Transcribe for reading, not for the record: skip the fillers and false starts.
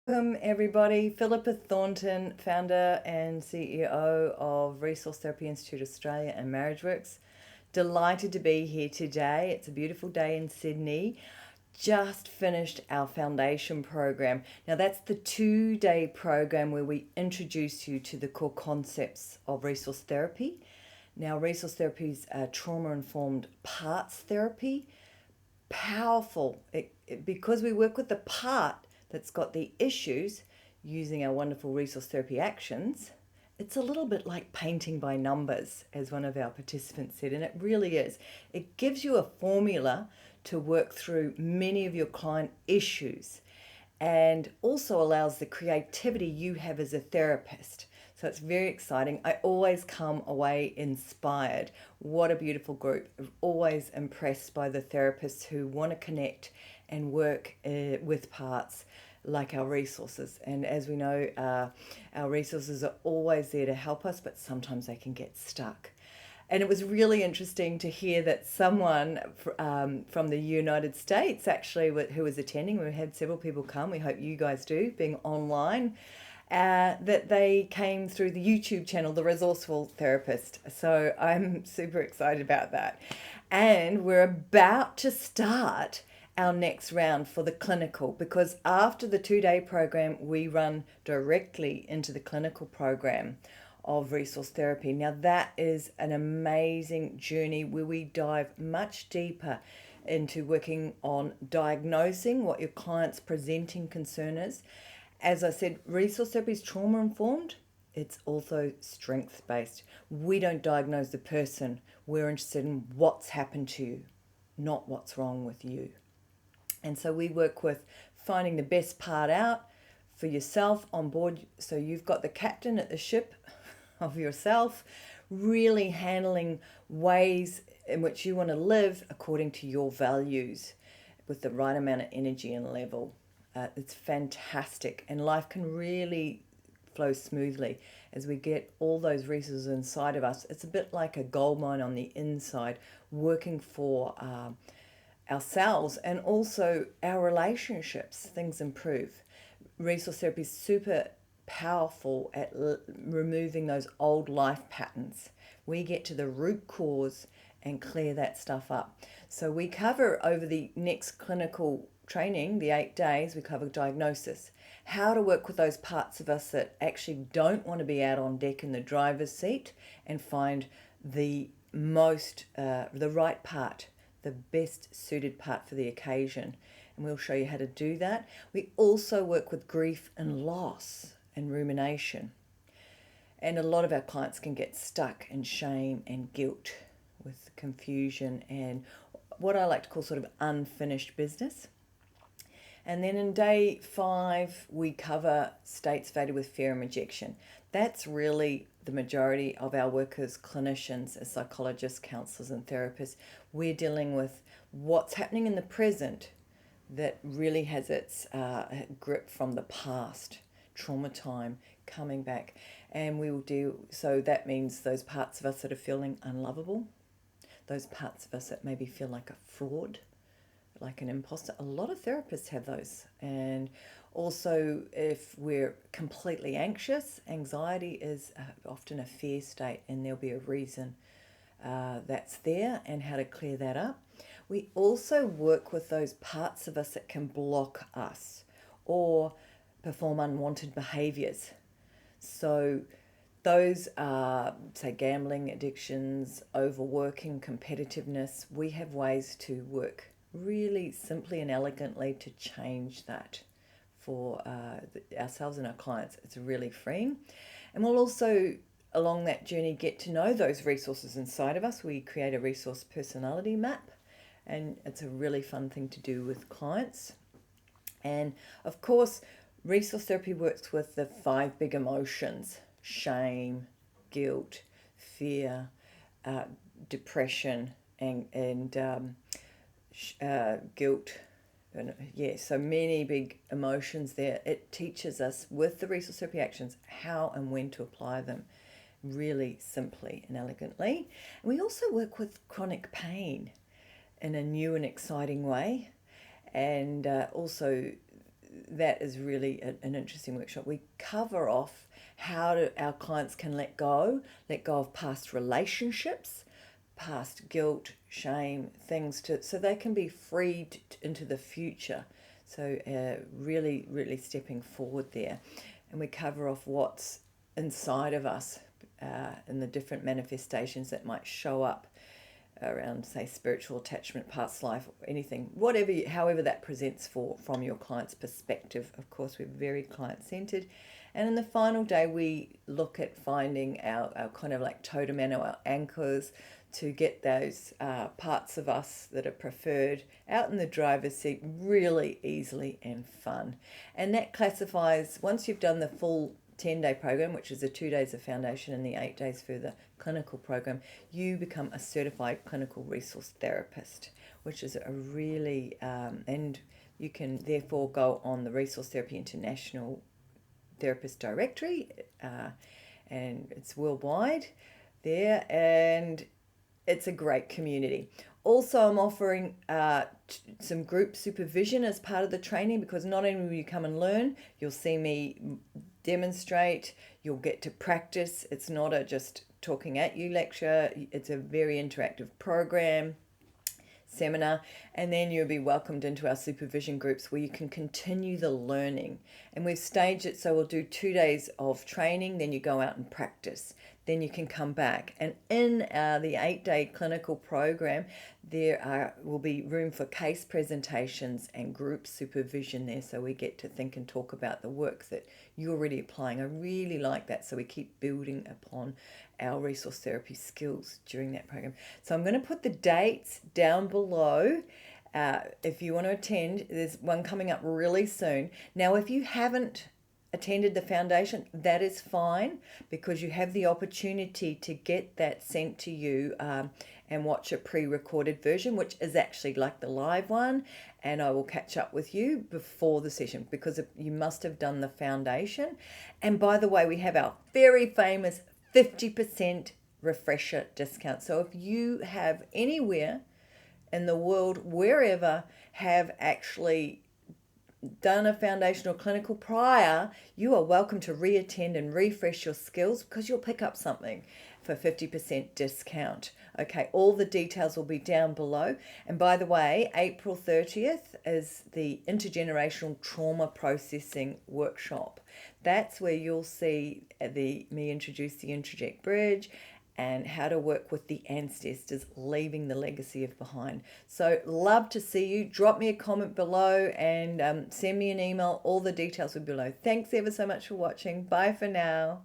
Welcome, everybody. Philippa Thornton, founder and CEO of Resource Therapy Institute Australia and MarriageWorks. Delighted to be here today. It's a beautiful day in Sydney. Just finished our foundation program. Now, that's the 2-day program where we introduce you to the core concepts of resource therapy. Now, resource therapy is trauma informed parts therapy. Powerful because we work with the part that's got the issues using our wonderful resource therapy actions. It's a little bit like painting by numbers, as one of our participants said, and it really is. It gives you a formula to work through many of your client issues and also allows the creativity you have as a therapist. So it's very exciting. I always come away inspired. What a beautiful group. I'm always impressed by the therapists who want to connect and work with parts like our resources. And as we know, our resources are always there to help us, but sometimes they can get stuck. And it was really interesting to hear that someone from the United States actually who was attending, we had several people come, we hope you guys do, being online, that they came through the YouTube channel, The Resourceful Therapist. So I'm super excited about that. And we're about to start our next round for the clinical, because after the 2-day program, we run directly into the clinical program of resource therapy. Now, that is an amazing journey where we dive much deeper into working on diagnosing what your client's presenting concern is. As I said, resource therapy is trauma informed. It's also strength based. We don't diagnose the person. We're interested in what's happened to you, not what's wrong with you. And so we work with finding the best part out for yourself on board, so you've got the captain at the ship of yourself, really handling ways in which you want to live according to your values with the right amount of energy and level. It's fantastic, and life can really flow smoothly as we get all those resources inside of us. It's a bit like a gold mine on the inside, working for ourselves and also our relationships. Things improve. Resource therapy is super powerful at removing those old life patterns. We get to the root cause and clear that stuff up. So we cover over the next clinical training, the 8 days, we cover diagnosis, how to work with those parts of us that actually don't want to be out on deck in the driver's seat, and find the right part, the best suited part for the occasion. And we'll show you how to do that. We also work with grief and loss and rumination. And a lot of our clients can get stuck in shame and guilt with confusion and what I like to call sort of unfinished business. And then in day 5, we cover states faded with fear and rejection. That's really the majority of our work as clinicians, as psychologists, counselors, and therapists. We're dealing with what's happening in the present that really has its grip from the past, trauma time coming back. And we will do, so that means those parts of us that are feeling unlovable, those parts of us that maybe feel like a fraud, like an imposter. A lot of therapists have those. And also, if we're completely anxious, anxiety is often a fear state, and there'll be a reason that's there and how to clear that up. We also work with those parts of us that can block us or perform unwanted behaviors. So those are, say, gambling addictions, overworking, competitiveness. We have ways to work really simply and elegantly to change that for ourselves and our clients. It's really freeing. And we'll also, along that journey, get to know those resources inside of us. We create a resource personality map, and it's a really fun thing to do with clients. And of course, resource therapy works with the 5 big emotions: shame, guilt, fear, depression, and guilt. And so many big emotions there. It teaches us with the resource therapy actions how and when to apply them really simply and elegantly. And we also work with chronic pain in a new and exciting way. And also that is really an interesting workshop. We cover off how our clients can let go of past relationships, past guilt, shame, things so they can be freed into the future. So really, really stepping forward there. And we cover off what's inside of us and the different manifestations that might show up around, say, spiritual attachment, past life, anything, however that presents from your client's perspective. Of course, we're very client-centered. And in the final day, we look at finding our kind of like totem and our anchors to get those parts of us that are preferred out in the driver's seat really easily and fun. And that classifies, once you've done the full 10-day program, which is the 2 days of foundation and the 8 days for the clinical program, you become a certified clinical resource therapist, which is a really, and you can therefore go on the Resource Therapy International Therapist Directory, and it's worldwide there, and it's a great community. Also, I'm offering some group supervision as part of the training, because not only will you come and learn, you'll see me demonstrate, you'll get to practice. It's not a just talking at you lecture, it's a very interactive program, seminar, and then you'll be welcomed into our supervision groups where you can continue the learning. And we've staged it so we'll do 2 days of training, then you go out and practice, then you can come back. And in the 8-day clinical program, there will be room for case presentations and group supervision there, so we get to think and talk about the work that you're already applying. I really like that, so we keep building upon our resource therapy skills during that program. So I'm going to put the dates down below. If you want to attend, there's one coming up really soon. Now, if you haven't attended the foundation, that is fine, because you have the opportunity to get that sent to you and watch a pre-recorded version, which is actually like the live one, and I will catch up with you before the session, because you must have done the foundation. And by the way, we have our very famous 50% refresher discount. So if you have anywhere in the world, wherever, have actually done a foundation or clinical prior, you are welcome to reattend and refresh your skills, because you'll pick up something for 50% discount. Okay, all the details will be down below. And by the way, April 30th is the intergenerational trauma processing workshop. That's where you'll see me introduce the Introject Bridge and how to work with the ancestors, leaving the legacy of behind. So love to see you. Drop me a comment below and send me an email. All the details will be below. Thanks ever so much for watching. Bye for now.